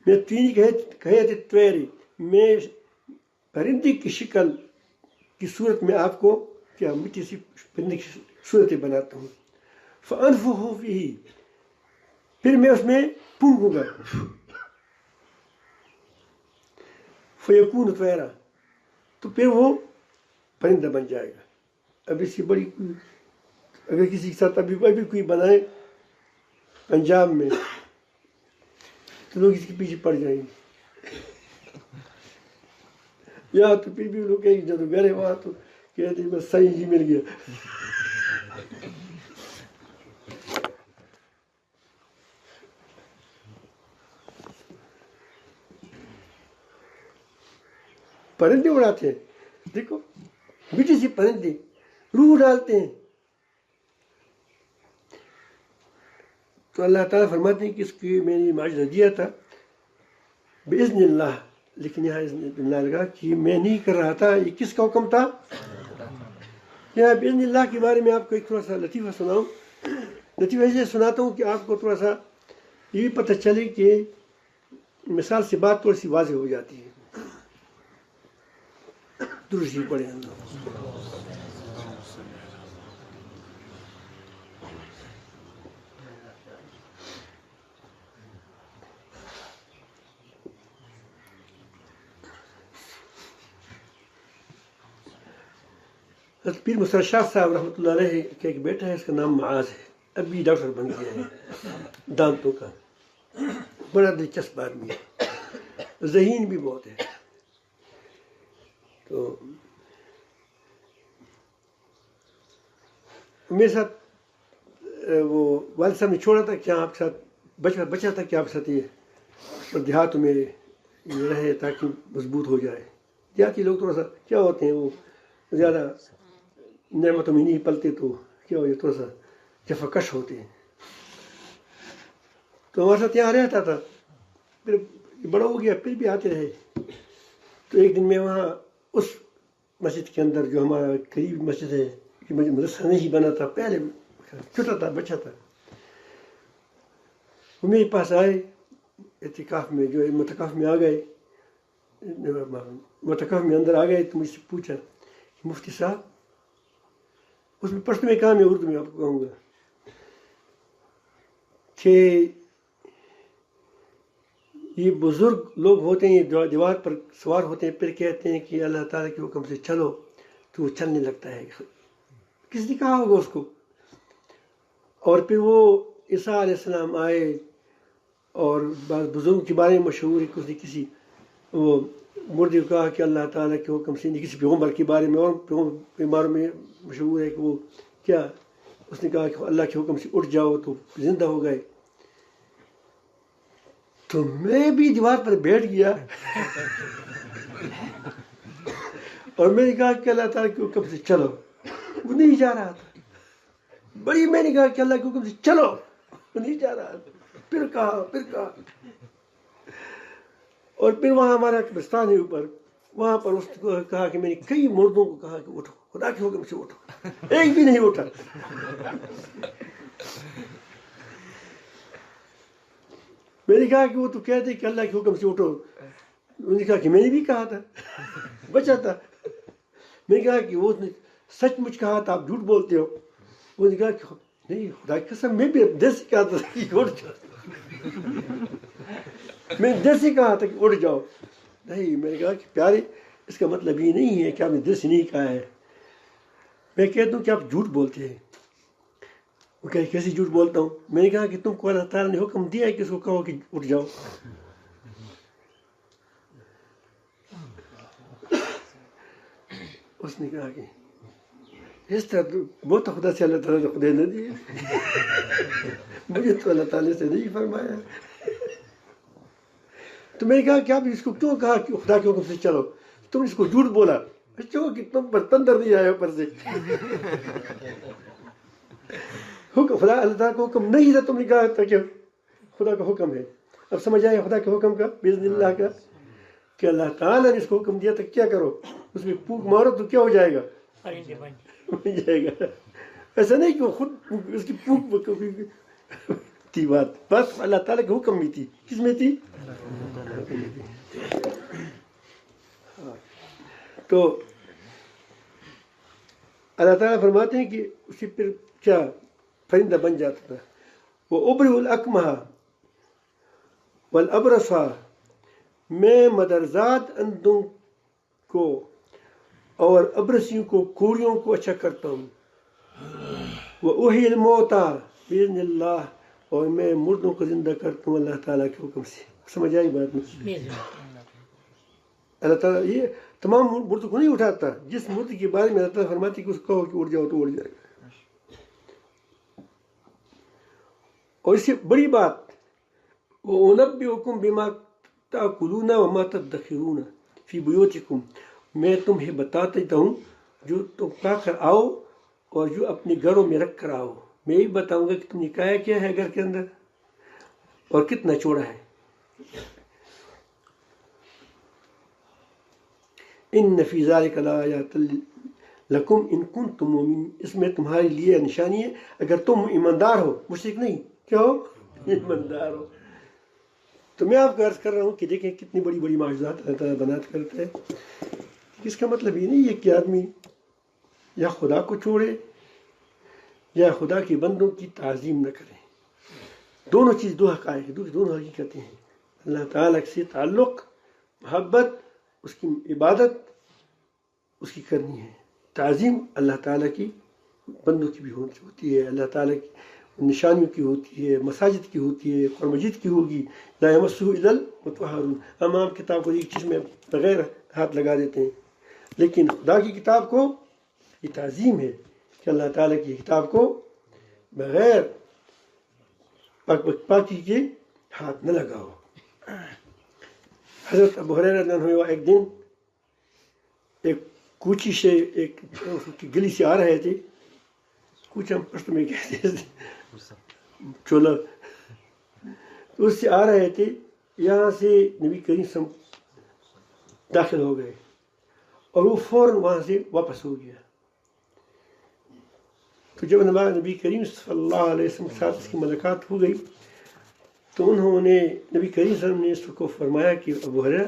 A: میں الطین کہیۃ الطیر، میں پرندے کی شکل کی صورت میں آپ کو کیا مٹی سی پرندے کی صورتیں بناتا ہوں. فانفخ فیہ، پھر میں اس میں پھونکوں گا. فیکون طیرا، تو پھر وہ پرندہ بن جائے گا. اب اس سے بڑی اگر کسی کے ساتھ ابھی کوئی بنائے پنجاب میں تو لوگ اس کے پیچھے پڑ جائیں گے. یا تو پھر بھی لوگ کہیں گے جادوگر ہے، وہاں تو کہتے ہیں بس صحیح جی مل گیا. پرندے اڑاتے ہیں، دیکھو مٹی سے پرندے روح ڈالتے ہیں. تو اللہ تعالیٰ فرماتے ہیں کہ اس کی میں نے معجزہ دیا تھا باذن اللہ، لیکن یہاں اذن اللہ لگا کہ میں نہیں کر رہا تھا. یہ کس کا حکم تھا؟ یہاں باذن اللہ کے بارے میں آپ کو ایک تھوڑا سا لطیفہ سناؤں. لطیفہ اسے سناتا ہوں کہ آپ کو تھوڑا سا یہ بھی پتہ چلے کہ مثال سے بات تھوڑی سی واضح ہو جاتی ہے. درست ہی پڑھے اللہ. پیر مصطفیٰ شاہ صاحب رحمۃ اللہ علیہ کا ایک بیٹا ہے، اس کا نام معاذ ہے. ابھی ڈاکٹر بن گیا ہے دانتوں کا. بڑا دلچسپ آدمی ہے، ذہین بھی بہت ہے. تو میرے ساتھ وہ والد صاحب نے چھوڑا تھا کہ آپ کے ساتھ بچا تھا کہ آپ کے ساتھ یہ دیہاتوں میں یہ رہے تاکہ مضبوط ہو جائے. دیہاتی لوگ تھوڑا سا کیا ہوتے ہیں، وہ زیادہ نعمتوں میں نہیں پلتے، تو کیا ہو تھوڑا سا جفاکش ہوتے ہیں. تو ہمارے ساتھ یہاں رہتا تھا، پھر بڑا ہو گیا پھر بھی آتے رہے. تو ایک دن میں وہاں اس مسجد کے اندر جو ہمارا قریب مسجد ہے، کہ مدرسہ نہیں بنا تھا، پہلے چھوٹا تھا بچہ تھا، وہ میرے پاس آئے اعتکاف میں، جو متکاف میں آ گئے، متکاف میں اندر آ گئے. تو مجھ سے پوچھا کہ مفتی صاحب، اس میں پشتو میں کہا، میں اردو میں آپ کو کہوں گا کہ یہ بزرگ لوگ ہوتے ہیں، یہ دیوار پر سوار ہوتے ہیں، پھر کہتے ہیں کہ اللہ تعالیٰ کے حکم سے چلو، تو وہ چلنے لگتا ہے. کس نے کہا ہوگا اس کو؟ اور پھر وہ عیسیٰ علیہ السلام آئے، اور بعض بزرگوں کے بارے میں مشہور ہے کہ اس نے کسی وہ مردے کو کہا کہ اللہ تعالیٰ کے حکم سے، کسی پیغمبر کے بارے میں، اور پیغمبر میں مشہور ہے کہ وہ کیا، اس نے کہا کہ اللہ کے حکم سے اٹھ جاؤ، تو زندہ ہو گئے. تو میں بھی دیوار پر بیٹھ گیا اور میں نے کہا کہ اللہ تعالیٰ کے حکم سے چلو. وہ نہیں جا رہا تھا. بڑی میں نے کہا کہ اللہ کے حکم سے چلو، وہ نہیں جا رہا تھا. پھر کہا اور پھر وہاں ہمارا قبرستان ہے اوپر، وہاں پر اس کو کہا کہ میں نے کئی مردوں کو کہا کہ اٹھو، خدا کے حکم سے اٹھو، ایک بھی نہیں اٹھا. میں نے کہا کہ وہ تو کہتے کہ اللہ کے حکم سے اٹھو. انہوں نے کہا کہ میں نے بھی کہا تھا، بچا تھا. میں نے کہا کہ وہ سچ مچ کہا تھا، آپ جھوٹ بولتے ہو. وہ نے کہا کہ نہیں، خدا کی قسم، میں بھی دل سے کہا تھا کہ اٹھ جاؤ، میں دل سے کہا تھا کہ اٹھ جاؤ. نہیں، میں نے کہا کہ پیارے، اس کا مطلب یہ نہیں ہے کہ آپ نے دل سے نہیں کہا ہے. میں کہتا ہوں کہ آپ جھوٹ بولتے ہیں. وہ کہے کیسے جھوٹ بولتا ہوں؟ میں نے کہا کہ تم کو اللہ تعالیٰ نے حکم دیا ہے کہ اس کو کہو کہ اٹھ جاؤ. اس نے کہا کہ اس طرح وہ تو خدا سے اللہ تعالیٰ نے خدا نہ دیے، مجھے تو اللہ تعالیٰ سے نہیں فرمایا. تو میں نے کہا کہ آپ اس کو کیوں کہا کہ خدا کے حکم سے چلو؟ تم اس کو جھوٹ بولا. اچھا کہ تم پر تندر نہیں آیا اوپر سے. خدا اللہ تعالیٰ کا حکم نہیں تھا، تم نے کہا تھا کہ خدا کا حکم ہے. اب سمجھ آئے خدا کے حکم کا، باذن اللہ کا، کہ اللہ تعالیٰ نے اس کو حکم دیا تو کیا کرو. اس میں پھونک مارو تو کیا ہو جائے گا؟ بن جائے گا. ایسا نہیں کہ وہ خود اس کی پھونک تھی. بس اللہ تعالیٰ کے حکم میں تھی. کس میں تھی؟ تو اللہ تعالیٰ فرماتے ہیں کہ اسی پھر کیا پرندہ بن جاتا تھا. وہ ابرئ الاکمہ والابرص، میں مدرزاد اندھوں کو اور ابرسیوں کو، کوڑیوں کو اچھا کرتا ہوں. وہ احیی الموتیٰ باذن اللہ، اور میں مردوں کو زندہ کرتا ہوں اللہ تعالیٰ کے حکم سے. سمجھ آئی بات میں؟ اللہ تعالیٰ یہ تمام مردوں کو نہیں اٹھاتا. جس مرد کے بارے میں اللہ تعالیٰ فرماتی کہ اس کو کہو کہ اٹھ جاؤ تو اٹھ جائے گا. اور اس سے بڑی بات، وَأُنَبِّئُكُم بِمَا تَأْكُلُونَ وَمَا تَدَّخِرُونَ فِي بُيُوتِكُم، میں تمہیں بتاتا ہوں جو تم کھا کر آؤ اور جو اپنے گھروں میں رکھ کر آؤ. میں بھی بتاؤں گا کہ تم نے کھایا کیا ہے گھر کے اندر اور کتنا چھوڑا ہے. ان فی ذلک لآیات لکم ان کنتم مؤمنین، اس میں تمہارے لیے نشانی ہے اگر تم ایماندار ہو. مشرک نہیں، کیا ہو؟ ایماندار ہو. تو میں آپ کو عرض کر رہا ہوں کہ دیکھیں کتنی بڑی بڑی معجزات اللہ تعالیٰ بنات کرتا ہے. اس کا مطلب یہ نہیں ہے کہ آدمی یا خدا کو چھوڑے یا خدا کے بندوں کی تعظیم نہ کرے. دونوں چیز، دو حقائق، دونوں حقیقتیں ہیں. اللہ تعالیٰ سے تعلق، محبت، اس کی عبادت اس کی کرنی ہے. تعظیم اللہ تعالیٰ کی بندوں کی بھی ہوتی ہے، اللہ تعالیٰ کی نشانیوں کی ہوتی ہے، مساجد کی ہوتی ہے، قرآن مجید کی ہوگی. لا یمسہ الا المطہرون. ہم عام کتاب کو ایک چیز میں بغیر ہاتھ لگا دیتے ہیں، لیکن خدا کی کتاب کو یہ تعظیم ہے کہ اللہ تعالیٰ کی کتاب کو بغیر پاکی کے ہاتھ نہ لگاؤ. حضرت ابو ہریرہ رضی اللہ عنہ ایک دن ایک کوچی سے ایک گلی سے آ رہے تھے. کوچا ہم پشت میں کہتے ہیں چولا. اس سے آ رہے تھے. یہاں سے نبی کریم صلی اللہ علیہ وسلم داخل ہو گئے اور وہ فوراً وہاں سے واپس ہو گیا. تو جب نبی کریم صلی اللہ علیہ وسلم کے ساتھ اس کی ملاقات ہو گئی تو انہوں نے نبی کریم صلی اللہ علیہ وسلم نے اس کو فرمایا کہ ابو ہریرہ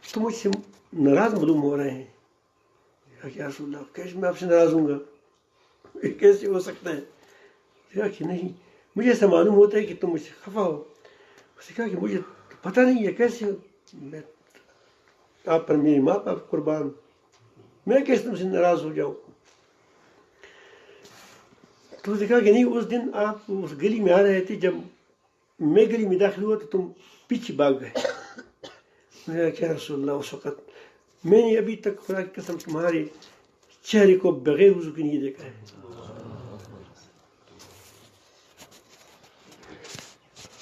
A: تم مجھ سے ناراض معلوم ہو رہے ہیں. کہ رسول اللہ کیسے میں آپ سے ناراض ہوں گا, یہ کیسے ہو سکتا ہے؟ کہا کہ نہیں, مجھے ایسا معلوم ہوتا ہے کہ تم مجھ سے خفا ہو. اس نے کہا کہ مجھے پتہ نہیں ہے کیسے میں آپ پر میری ماں باپ قربان, میں کیسے تم سے ناراض ہو جاؤں. تو اس نے کہا کہ نہیں, اس دن آپ اس گلی میں آ رہے تھے, جب میں گلی میں داخل ہوا تو تم پیچھے بھاگ گئے. میں نے کہا کہ رسول اللہ اس وقت میں نے ابھی تک خدا کی قسم تمہارے چہرے کو بغیر وضو کے نہیں دیکھا ہے.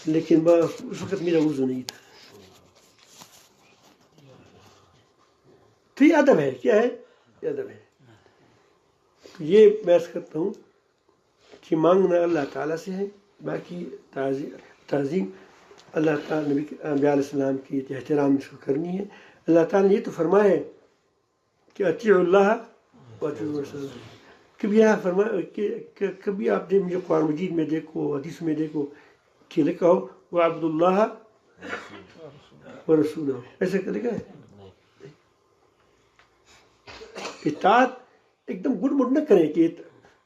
A: لیکن اس وقت میرا وضو نہیں تھا. تو یہ ادب ہے. کیا ہے؟ یہ ادب ہے. تو یہ میں عرض کرتا ہوں کہ مانگنا اللہ تعالیٰ سے ہے. باقی تعظیم اللہ تعالیٰ نبی انبیاء علیہ السلام کی احترام اس کو کرنی ہے. اللہ تعالیٰ نے یہ تو فرمایا ہے کہ اطیعوا اللہ و اطیعوا الرسول. کبھی یہاں فرمایا کہ کبھی آپ مجھے قرآن مجید میں دیکھو, حدیث میں دیکھو کہ لکھا ہو وَاعْبُدُوا اللَّهَ وَرَسُولَهُ, ایسا کہ لکھا ہے؟ اطاعت ایک دم گڑ مڑ نہ کریں کہ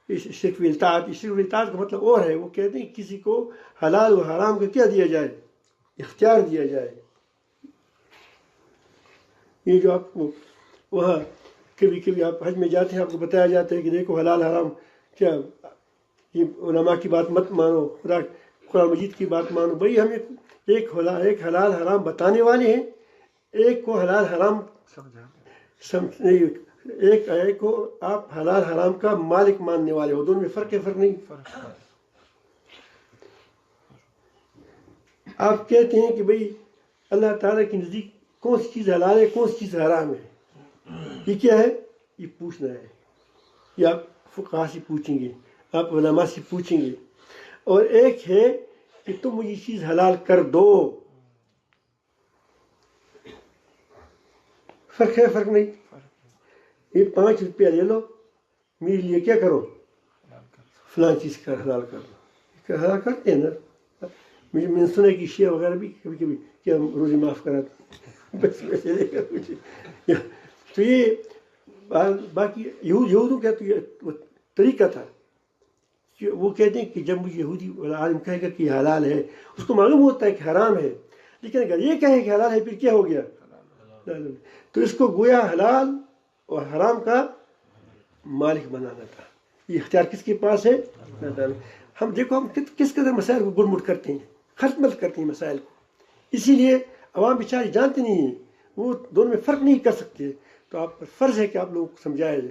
A: شرک و اطاعت. شرک و اطاعت کا مطلب اور ہے. وہ کہتے ہیں کسی کو حلال و حرام کا کیا دیا جائے, اختیار دیا جائے. یہ جو آپ کو وہاں کبھی کبھی آپ حج میں جاتے ہیں, آپ کو بتایا جاتا ہے کہ دیکھو حلال حرام کیا, یہ علماء کی بات مت مانو, خدا قرآن مجید کی بات مانو. بھائی ہمیں ایک حلال حرام بتانے والے ہیں, ایک کو حلال حرام ایک کو آپ حلال حرام کا مالک ماننے والے ہو. دونوں میں فرق ہے, فرق نہیں. آپ کہتے ہیں کہ بھئی اللہ تعالیٰ کے نزدیک کون سی چیز حلال ہے, کون سی چیز حرام ہے. یہ کیا ہے؟ یہ پوچھنا ہے. یہ آپ فقہا سے پوچھیں گے, آپ علماء سے پوچھیں گے. اور ایک ہے کہ تم مجھے یہ چیز حلال کر دو. فرق ہے, فرق نہیں. یہ 5 روپیہ لے لو, میرے لیے کیا کرو, فلاں چیز کا حلال کر دو. حلال کرتے ہیں نا. میں نے سنا کہ شیعہ وغیرہ بھی کبھی کبھی کیا روزی معاف کراتے بس پیسے دے کر مجھے. تو یہ باقی یہودوں کا تو یہ طریقہ تھا کہ وہ کہتے ہیں کہ جب مجھے یہودی عالم کہے گا کہ یہ حلال ہے, اس کو معلوم ہوتا ہے کہ حرام ہے, لیکن اگر یہ کہے کہ حلال ہے پھر کیا ہو گیا, تو اس کو گویا حلال اور حرام کا مالک بنانا تھا. یہ اختیار کس کے پاس ہے؟ ہم دیکھو ہم کس قدر مسائل کو گڑ مڑ کرتے ہیں, خرچ مت کرتے ہیں مسائل کو. اسی لیے عوام بیچارے جانتے نہیں ہیں, وہ دونوں میں فرق نہیں کر سکتے. تو آپ پر فرض ہے کہ آپ لوگوں کو سمجھایا جائے.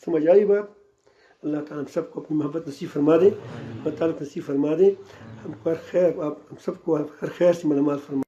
A: سمجھ آئی بات؟ اللہ تعالیٰ ہم سب کو اپنی محبت نصیب فرما دے, اللہ تعالیٰ نصیب فرما دے. ہم پر خیر, آپ ہم سب کو ہر خیر سے ملامات فرما.